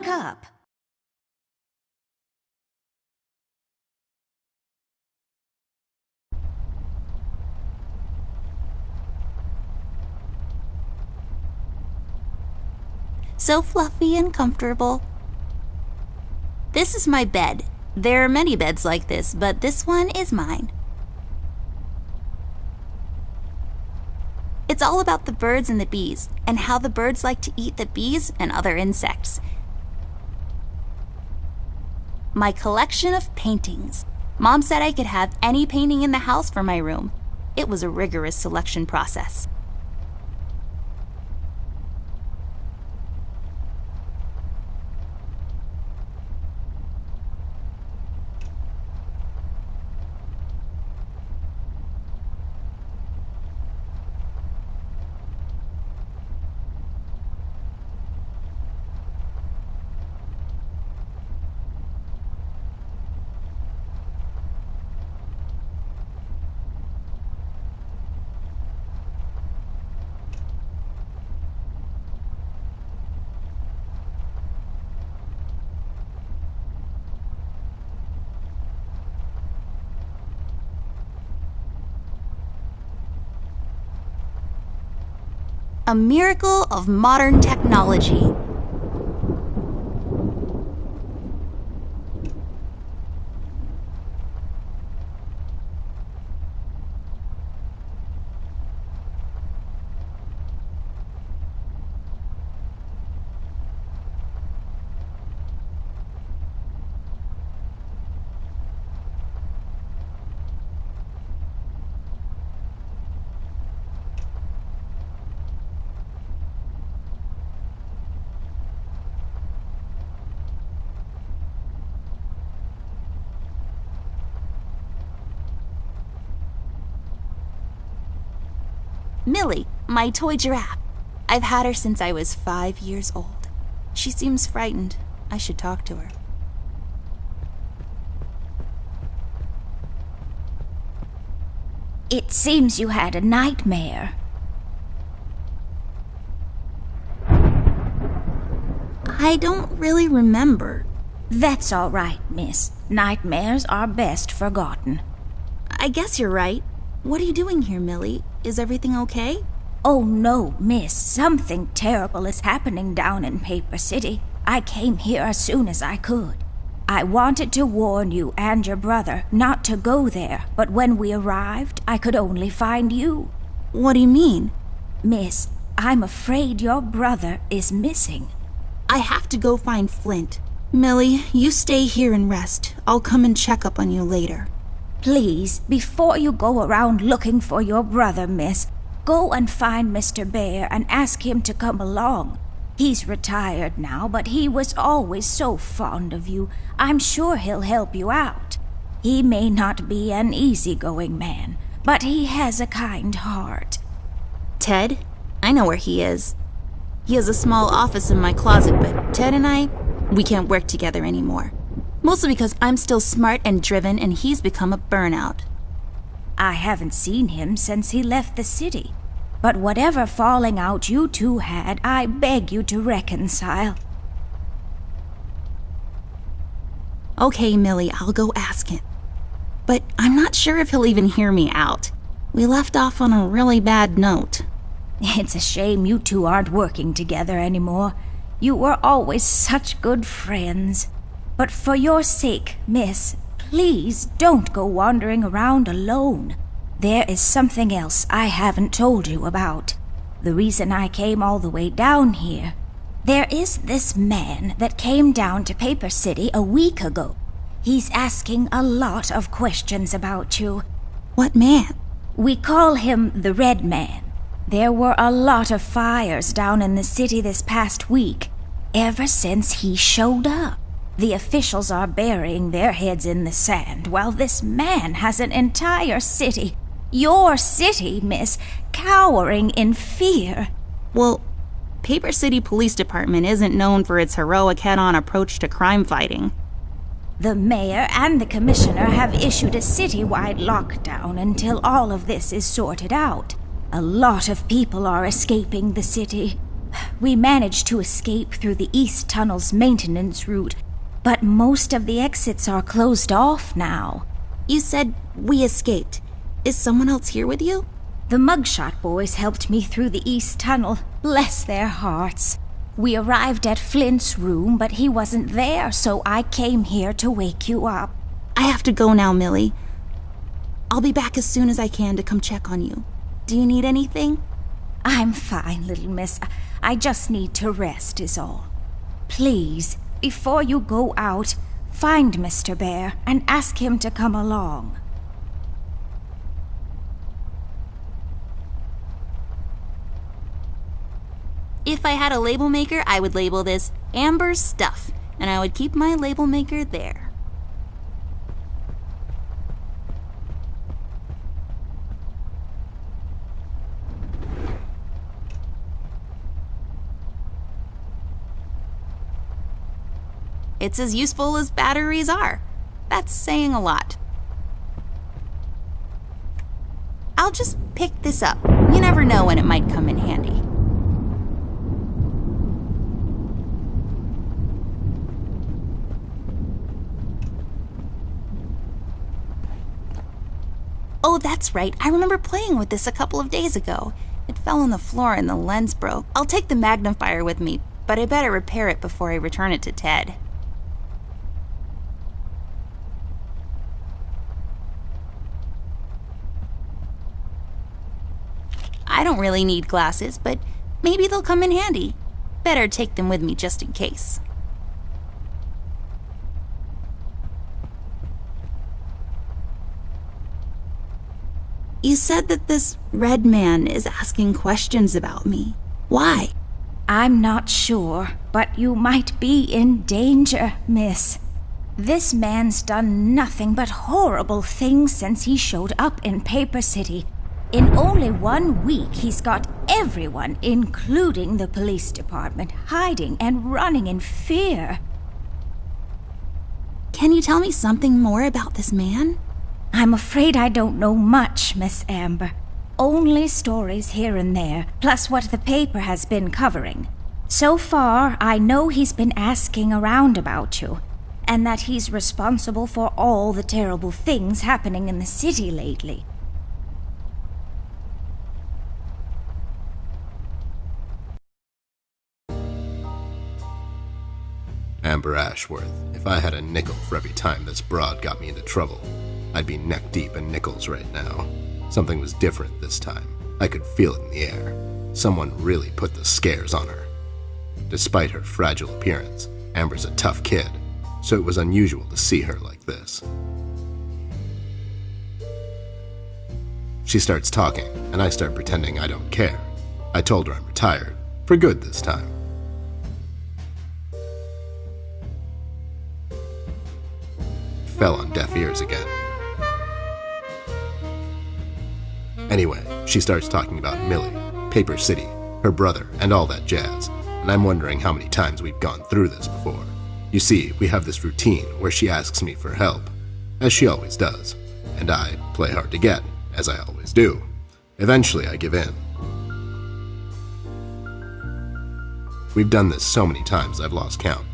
up. So fluffy and comfortable. This is my bed. There are many beds like this, but this one is mine. It's all about the birds and the bees, and how the birds like to eat the bees and other insects. My collection of paintings. Mom said I could have any painting in the house for my room. It was a rigorous selection process. A miracle of modern technology. Millie, my toy giraffe. I've had her since I was 5 years old. She seems frightened. I should talk to her. It seems you had a nightmare. I don't really remember. That's all right, miss. Nightmares are best forgotten. I guess you're right. What are you doing here, Millie? Is everything okay? Oh no, miss. Something terrible is happening down in Paper City. I came here as soon as I could. I wanted to warn you and your brother not to go there, but when we arrived, I could only find you. What do you mean? Miss, I'm afraid your brother is missing. I have to go find Flint. Millie, you stay here and rest. I'll come and check up on you later. Please, before you go around looking for your brother, miss, go and find Mr. Bear and ask him to come along. He's retired now, but he was always so fond of you. I'm sure he'll help you out. He may not be an easygoing man, but he has a kind heart. Ted? I know where he is. He has a small office in my closet, but Ted and we can't work together anymore. Mostly because I'm still smart and driven and he's become a burnout. I haven't seen him since he left the city. But whatever falling out you two had, I beg you to reconcile. Okay, Millie, I'll go ask him. But I'm not sure if he'll even hear me out. We left off on a really bad note. It's a shame you two aren't working together anymore. You were always such good friends. But for your sake, miss, please don't go wandering around alone. There is something else I haven't told you about. The reason I came all the way down here. There is this man that came down to Paper City a week ago. He's asking a lot of questions about you. What man? We call him the Red Man. There were a lot of fires down in the city this past week, ever since he showed up. The officials are burying their heads in the sand, while this man has an entire city, your city, miss, cowering in fear. Well, Paper City Police Department isn't known for its heroic head-on approach to crime fighting. The mayor and the commissioner have issued a citywide lockdown until all of this is sorted out. A lot of people are escaping the city. We managed to escape through the East Tunnel's maintenance route, but most of the exits are closed off now. You said we escaped. Is someone else here with you? The Mugshot boys helped me through the East Tunnel, bless their hearts. We arrived at Flint's room, but he wasn't there, so I came here to wake you up. I have to go now, Millie. I'll be back as soon as I can to come check on you. Do you need anything? I'm fine, little miss. I just need to rest is all. Please, before you go out, find Mr. Bear and ask him to come along. If I had a label maker, I would label this Amber's Stuff, and I would keep my label maker there. It's as useful as batteries are. That's saying a lot. I'll just pick this up. You never know when it might come in handy. Oh, that's right. I remember playing with this a couple of days ago. It fell on the floor and the lens broke. I'll take the magnifier with me, but I better repair it before I return it to Ted. I don't really need glasses, but maybe they'll come in handy. Better take them with me just in case. You said that this red man is asking questions about me. Why? I'm not sure, but you might be in danger, miss. This man's done nothing but horrible things since he showed up in Paper City. In only 1 week, he's got everyone, including the police department, hiding and running in fear. Can you tell me something more about this man? I'm afraid I don't know much, Miss Amber. Only stories here and there, plus what the paper has been covering. So far, I know he's been asking around about you, and that he's responsible for all the terrible things happening in the city lately. Amber Ashworth, if I had a nickel for every time this broad got me into trouble, I'd be neck deep in nickels right now. Something was different this time. I could feel it in the air. Someone really put the scares on her. Despite her fragile appearance, Amber's a tough kid, so it was unusual to see her like this. She starts talking, and I start pretending I don't care. I told her I'm retired, for good this time. Fell on deaf ears again. Anyway, she starts talking about Millie, Paper City, her brother, and all that jazz, and I'm wondering how many times we've gone through this before. You see, we have this routine where she asks me for help, as she always does, and I play hard to get, as I always do. Eventually, I give in. We've done this so many times I've lost count.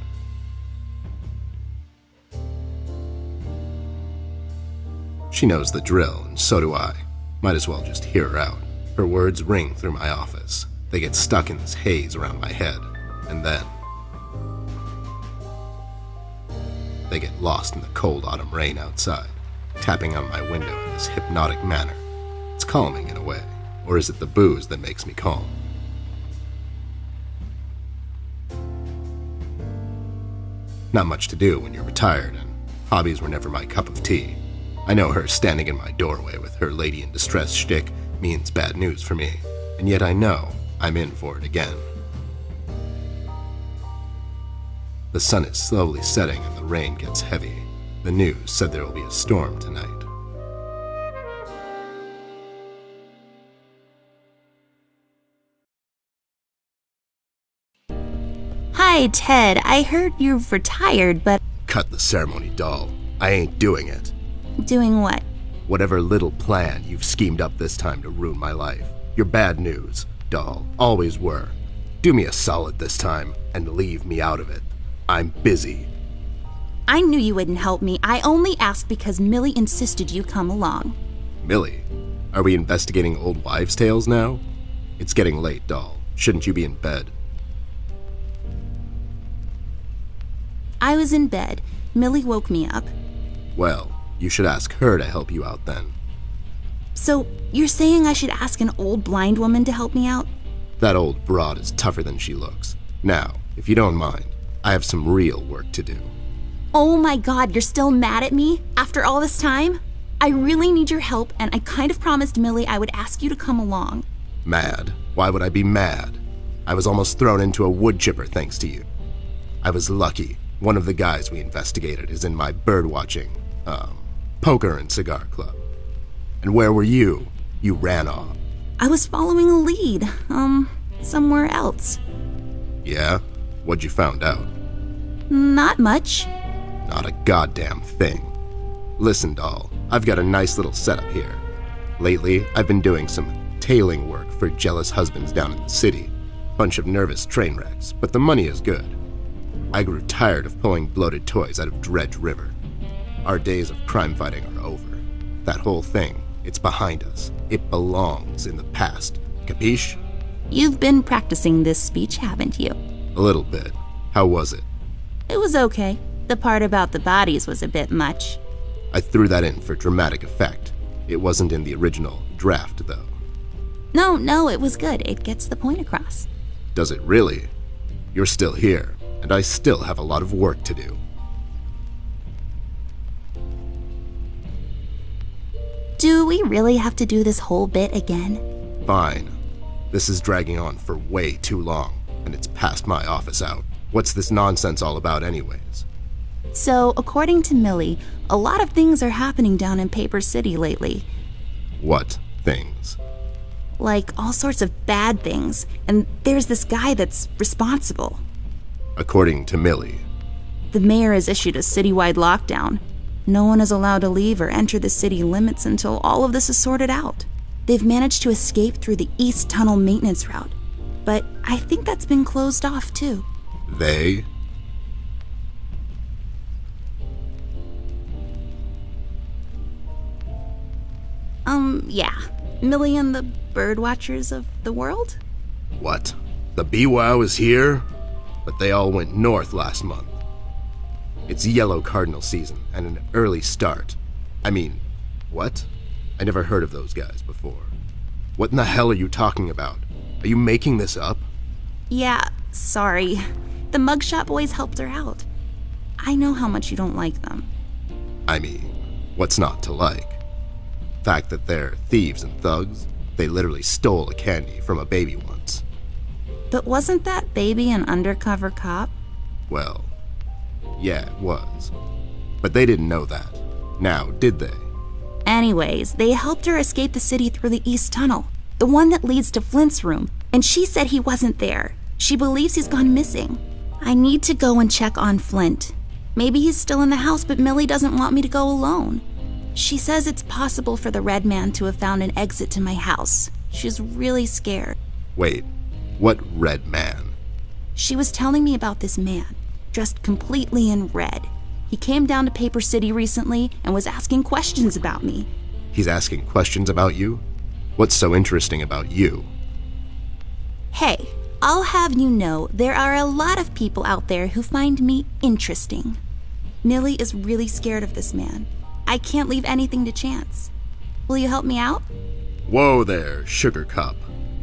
She knows the drill, and so do I. Might as well just hear her out. Her words ring through my office. They get stuck in this haze around my head, and then they get lost in the cold autumn rain outside, tapping on my window in this hypnotic manner. It's calming in a way, or is it the booze that makes me calm? Not much to do when you're retired, and hobbies were never my cup of tea. I know her standing in my doorway with her lady in distress shtick means bad news for me, and yet I know I'm in for it again. The sun is slowly setting and the rain gets heavy. The news said there will be a storm tonight. Hi, Ted. I heard you've retired, but... Cut the ceremony, doll. I ain't doing it. Doing what? Whatever little plan you've schemed up this time to ruin my life. You're bad news, doll. Always were. Do me a solid this time and leave me out of it. I'm busy. I knew you wouldn't help me. I only asked because Millie insisted you come along. Millie, are we investigating old wives' tales now? It's getting late, doll. Shouldn't you be in bed? I was in bed. Millie woke me up. Well, you should ask her to help you out then. So, you're saying I should ask an old blind woman to help me out? That old broad is tougher than she looks. Now, if you don't mind, I have some real work to do. Oh my god, you're still mad at me? After all this time? I really need your help, and I kind of promised Millie I would ask you to come along. Mad? Why would I be mad? I was almost thrown into a wood chipper thanks to you. I was lucky. One of the guys we investigated is in my birdwatching, poker and cigar club. And where were you? You ran off. I was following a lead, somewhere else. Yeah? What'd you found out? Not much. Not a goddamn thing. Listen, doll, I've got a nice little setup here. Lately, I've been doing some tailing work for jealous husbands down in the city. Bunch of nervous train wrecks, but the money is good. I grew tired of pulling bloated toys out of Dredge River. Our days of crime fighting are over. That whole thing, it's behind us. It belongs in the past. Capiche? You've been practicing this speech, haven't you? A little bit. How was it? It was okay. The part about the bodies was a bit much. I threw that in for dramatic effect. It wasn't in the original draft, though. No, it was good. It gets the point across. Does it really? You're still here, and I still have a lot of work to do. Do we really have to do this whole bit again? Fine. This is dragging on for way too long, and it's past my office out. What's this nonsense all about anyways? So, according to Millie, a lot of things are happening down in Paper City lately. What things? Like all sorts of bad things, and there's this guy that's responsible. According to Millie. The mayor has issued a citywide lockdown. No one is allowed to leave or enter the city limits until all of this is sorted out. They've managed to escape through the East Tunnel maintenance route, but I think that's been closed off too. They? Yeah. Millie and the birdwatchers of the world? What? The BWOW is here? But they all went north last month. It's yellow cardinal season and an early start. I mean, what? I never heard of those guys before. What in the hell are you talking about? Are you making this up? Yeah, sorry. The Mugshot boys helped her out. I know how much you don't like them. I mean, what's not to like? Fact that they're thieves and thugs? They literally stole a candy from a baby once. But wasn't that baby an undercover cop? Well, yeah, it was. But they didn't know that. Now, did they? Anyways, they helped her escape the city through the East Tunnel, the one that leads to Flint's room, and she said he wasn't there. She believes he's gone missing. I need to go and check on Flint. Maybe he's still in the house, but Millie doesn't want me to go alone. She says it's possible for the Red Man to have found an exit to my house. She's really scared. Wait, what Red Man? She was telling me about this man, dressed completely in red. He came down to Paper City recently and was asking questions about me. He's asking questions about you? What's so interesting about you? Hey, I'll have you know there are a lot of people out there who find me interesting. Millie is really scared of this man. I can't leave anything to chance. Will you help me out? Whoa there, Sugar Cup.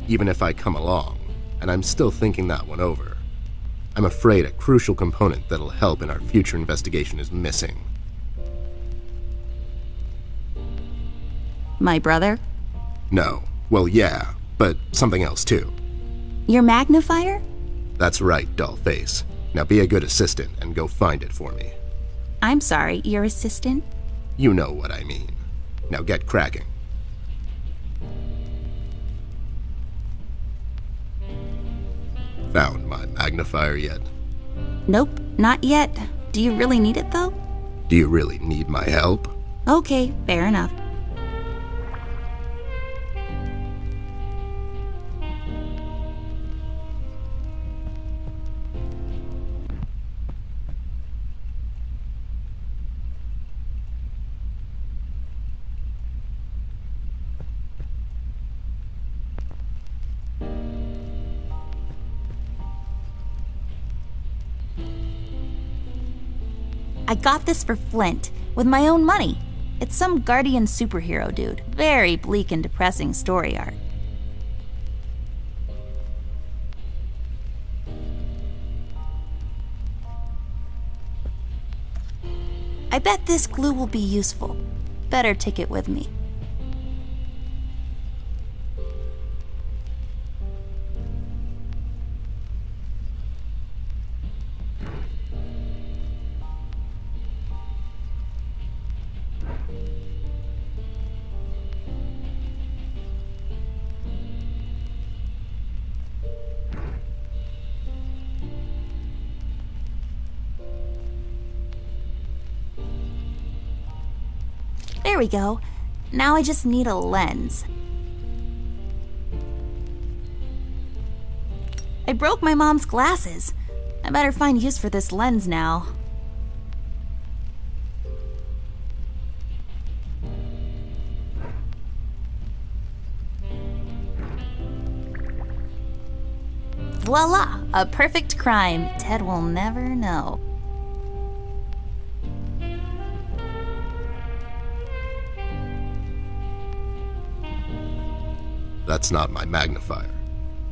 Even if I come along, and I'm still thinking that one over. I'm afraid a crucial component that'll help in our future investigation is missing. My brother? No. Well, yeah, but something else too. Your magnifier? That's right, Dollface. Now be a good assistant and go find it for me. I'm sorry, your assistant? You know what I mean. Now get cracking. Found my magnifier yet? Nope, not yet. Do you really need it though? Do you really need my help? Okay, fair enough. I got this for Flint, with my own money. It's some guardian superhero dude. Very bleak and depressing story arc. I bet this glue will be useful. Better take it with me. There we go. Now I just need a lens. I broke my mom's glasses. I better find use for this lens now. Voila! A perfect crime. Ted will never know. That's not my magnifier.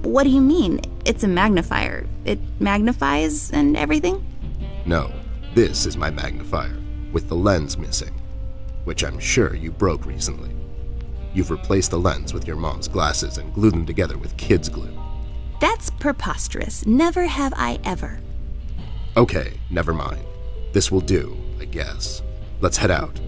What do you mean? It's a magnifier. It magnifies and everything? No, this is my magnifier, with the lens missing, which I'm sure you broke recently. You've replaced the lens with your mom's glasses and glued them together with kids' glue. That's preposterous. Never have I ever. Okay, never mind. This will do, I guess. Let's head out.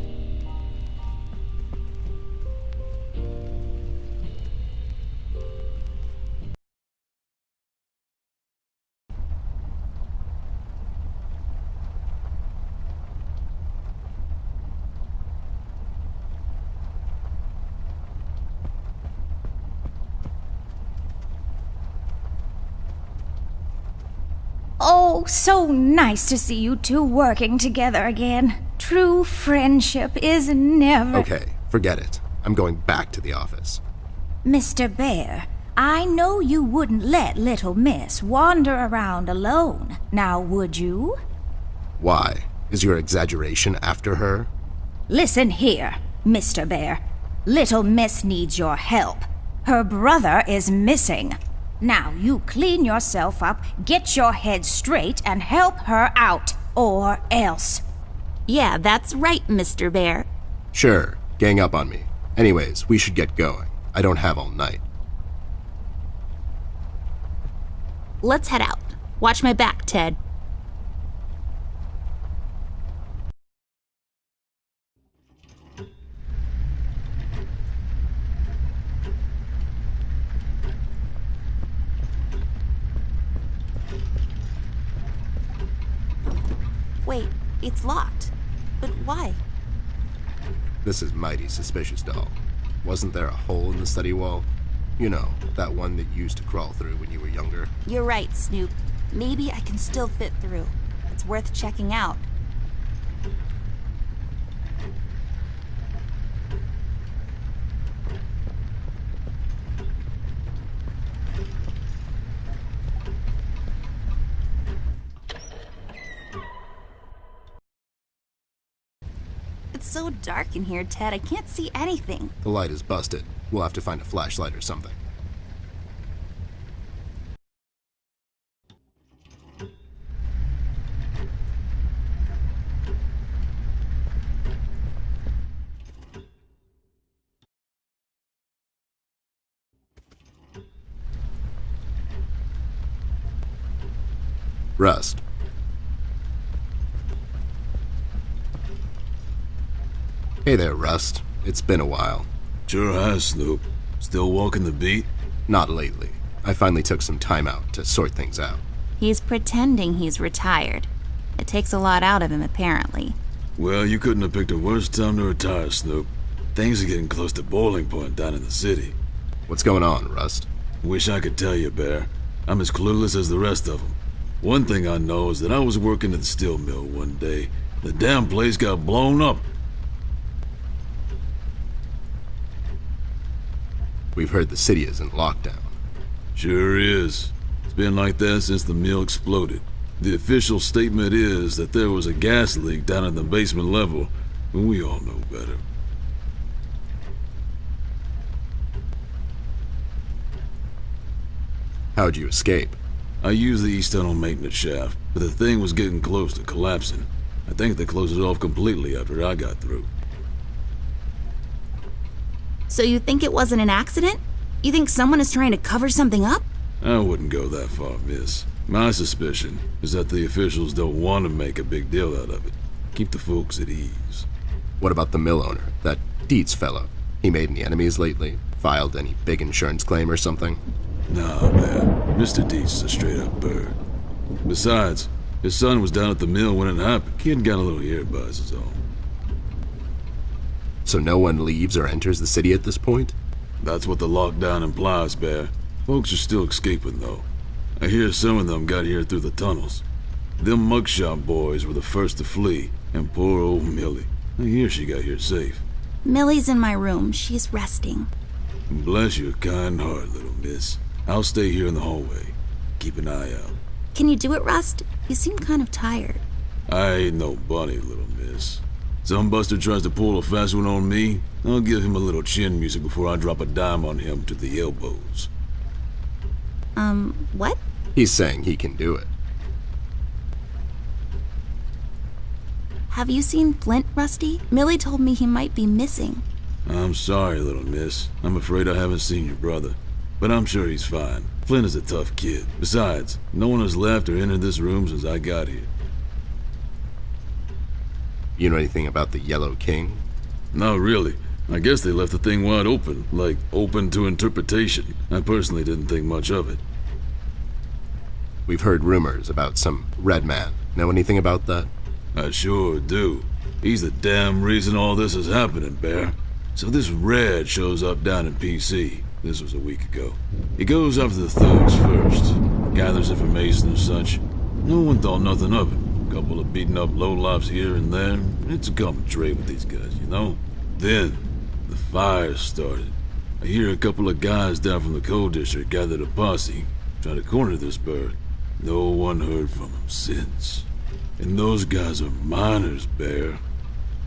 Oh, so nice to see you two working together again. True friendship is never... Okay, forget it. I'm going back to the office. Mr. Bear, I know you wouldn't let little miss wander around alone. Now, would you? Why? Is your exaggeration after her? Listen here, Mr. Bear. Little miss needs your help. Her brother is missing. Now you clean yourself up, get your head straight, and help her out, or else. Yeah, that's right, Mr. Bear. Sure, gang up on me. Anyways, we should get going. I don't have all night. Let's head out. Watch my back, Ted. Wait, it's locked. But why? This is mighty suspicious, doll. Wasn't there a hole in the study wall? You know, that one that you used to crawl through when you were younger. You're right, Snoop. Maybe I can still fit through. It's worth checking out. It's so dark in here, Ted. I can't see anything. The light is busted. We'll have to find a flashlight or something. Rust. Hey there, Rust. It's been a while. Sure has, Snoop. Still walking the beat? Not lately. I finally took some time out to sort things out. He's pretending he's retired. It takes a lot out of him, apparently. Well, you couldn't have picked a worse time to retire, Snoop. Things are getting close to boiling point down in the city. What's going on, Rust? Wish I could tell you, Bear. I'm as clueless as the rest of them. One thing I know is that I was working at the steel mill one day. The damn place got blown up. We've heard the city is in lockdown. Sure is. It's been like that since the mill exploded. The official statement is that there was a gas leak down at the basement level, but we all know better. How'd you escape? I used the east tunnel maintenance shaft, but the thing was getting close to collapsing. I think they closed it off completely after I got through. So you think it wasn't an accident? You think someone is trying to cover something up? I wouldn't go that far, miss. My suspicion is that the officials don't want to make a big deal out of it. Keep the folks at ease. What about the mill owner, that Dietz fellow? He made any enemies lately? Filed any big insurance claim or something? Nah, man. Mr. Dietz is a straight-up bird. Besides, his son was down at the mill when it happened. Kid got a little ear buzz is all. So no one leaves or enters the city at this point? That's what the lockdown implies, Bear. Folks are still escaping, though. I hear some of them got here through the tunnels. Them mugshot boys were the first to flee, and poor old Millie. I hear she got here safe. Millie's in my room. She's resting. Bless your kind heart, little miss. I'll stay here in the hallway. Keep an eye out. Can you do it, Rust? You seem kind of tired. I ain't no bunny, little miss. Some buster tries to pull a fast one on me, I'll give him a little chin music before I drop a dime on him to the elbows. What? He's saying he can do it. Have you seen Flint, Rusty? Millie told me he might be missing. I'm sorry, little miss. I'm afraid I haven't seen your brother. But I'm sure he's fine. Flint is a tough kid. Besides, no one has left or entered this room since I got here. You know anything about the Yellow King? Not really. I guess they left the thing wide open, like open to interpretation. I personally didn't think much of it. We've heard rumors about some Red Man. Know anything about that? I sure do. He's the damn reason all this is happening, Bear. So this Red shows up down in PC. This was a week ago. He goes after the thugs first, gathers information and such. No one thought nothing of it. Couple of beaten up lowlifes here and there. It's a common trait with these guys, you know? Then, the fire started. I hear a couple of guys down from the coal district gathered a posse, trying to corner this bird. No one heard from him since. And those guys are miners, Bear.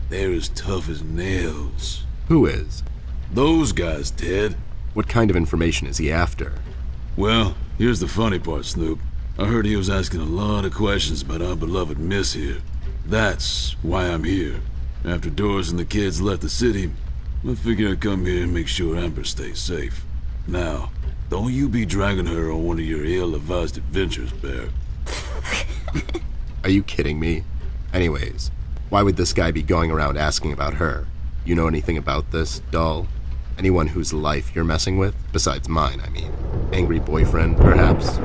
They're as tough as nails. Who is? Those guys, Ted. What kind of information is he after? Well, here's the funny part, Snoop. I heard he was asking a lot of questions about our beloved Miss here. That's why I'm here. After Doris and the kids left the city, I figured I'd come here and make sure Amber stays safe. Now, don't you be dragging her on one of your ill-advised adventures, Bear. Are you kidding me? Anyways, why would this guy be going around asking about her? You know anything about this, doll? Anyone whose life you're messing with? Besides mine, I mean. Angry boyfriend, perhaps?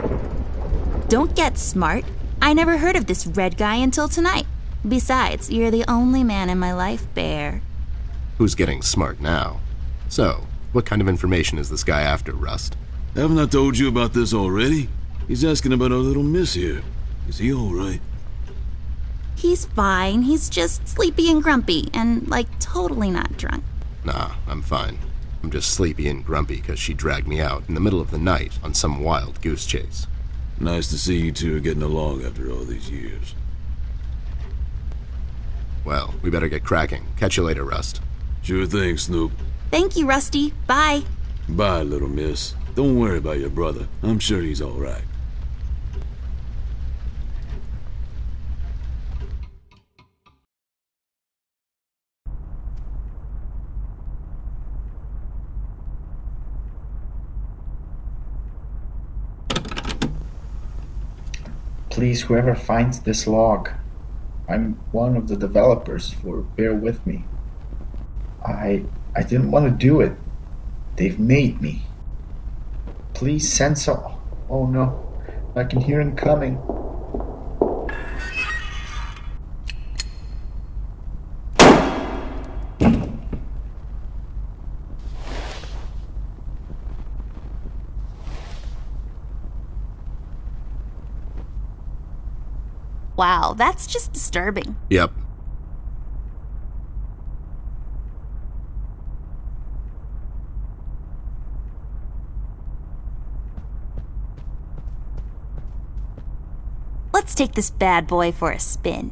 Don't get smart. I never heard of this Red guy until tonight. Besides, you're the only man in my life, Bear. Who's getting smart now? So, what kind of information is this guy after, Rust? Haven't I told you about this already? He's asking about our little Miss here. Is he alright? He's fine. He's just sleepy and grumpy and, like, totally not drunk. Nah, I'm fine. I'm just sleepy and grumpy because she dragged me out in the middle of the night on some wild goose chase. Nice to see you two are getting along after all these years. Well, we better get cracking. Catch you later, Rust. Sure thing, Snoop. Thank you, Rusty. Bye. Bye, little miss. Don't worry about your brother. I'm sure he's alright. Please, whoever finds this log, I'm one of the developers for Bear With Me. I didn't want to do it. They've made me. Please send some... Oh no, I can hear him coming. Wow, that's just disturbing. Yep. Let's take this bad boy for a spin.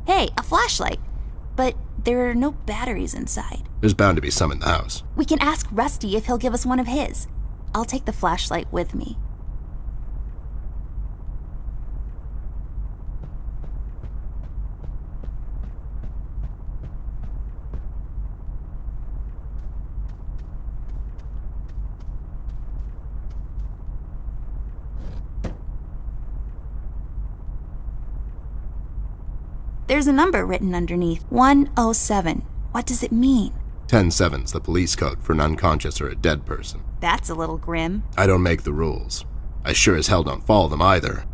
Hey, a flashlight. But there are no batteries inside. There's bound to be some in the house. We can ask Rusty if he'll give us one of his. I'll take the flashlight with me. There's a number written underneath. 107. What does it mean? 10-7's the police code for an unconscious or a dead person. That's a little grim. I don't make the rules. I sure as hell don't follow them either.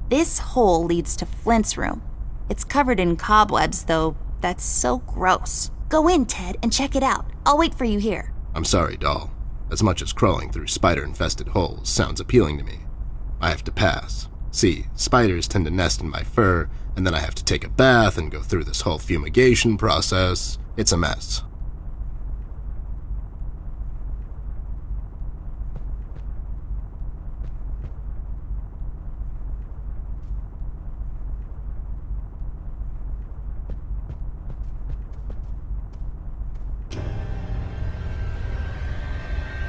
This hole leads to Flint's room. It's covered in cobwebs, though. That's so gross. Go in, Ted, and check it out. I'll wait for you here. I'm sorry, doll. As much as crawling through spider-infested holes sounds appealing to me, I have to pass. See, spiders tend to nest in my fur, and then I have to take a bath and go through this whole fumigation process. It's a mess.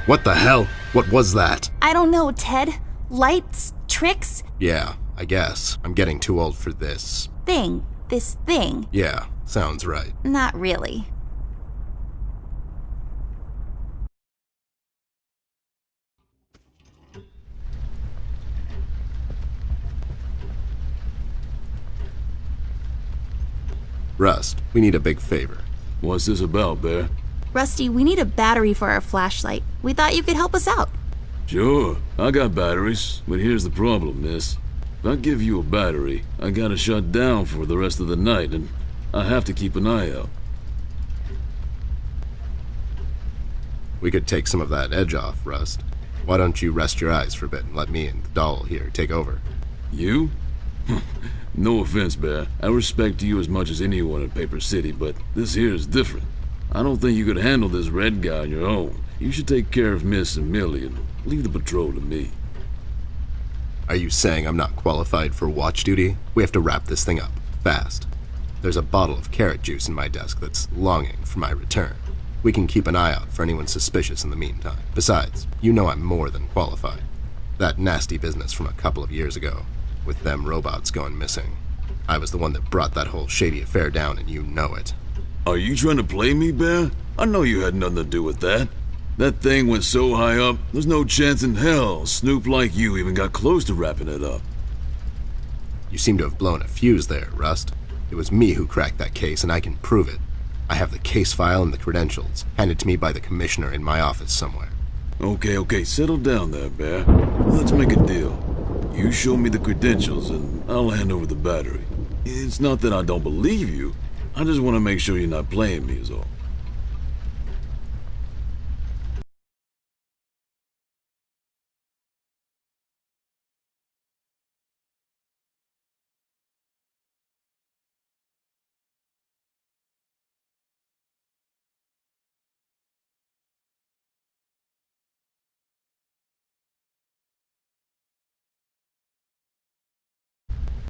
What the hell? What was that? I don't know, Ted. Lights? Tricks? Yeah, I guess. I'm getting too old for this. This thing. Yeah, sounds right. Not really. Rust, we need a big favor. What's this about, Bear? Rusty, we need a battery for our flashlight. We thought you could help us out. Sure, I got batteries, but here's the problem, miss. If I give you a battery, I gotta shut down for the rest of the night, and I have to keep an eye out. We could take some of that edge off, Rust. Why don't you rest your eyes for a bit and let me and the doll here take over? You? No offense, Bear. I respect you as much as anyone in Paper City, but this here is different. I don't think you could handle this red guy on your own. You should take care of Miss and Millie and leave the patrol to me. Are you saying I'm not qualified for watch duty? We have to wrap this thing up, fast. There's a bottle of carrot juice in my desk that's longing for my return. We can keep an eye out for anyone suspicious in the meantime. Besides, you know I'm more than qualified. That nasty business from a couple of years ago, with them robots going missing. I was the one that brought that whole shady affair down, and you know it. Are you trying to play me, Bear? I know you had nothing to do with that. That thing went so high up, there's no chance in hell Snoop like you even got close to wrapping it up. You seem to have blown a fuse there, Rust. It was me who cracked that case, and I can prove it. I have the case file and the credentials, handed to me by the commissioner in my office somewhere. Okay, settle down there, Bear. Let's make a deal. You show me the credentials, and I'll hand over the battery. It's not that I don't believe you. I just want to make sure you're not playing me is all.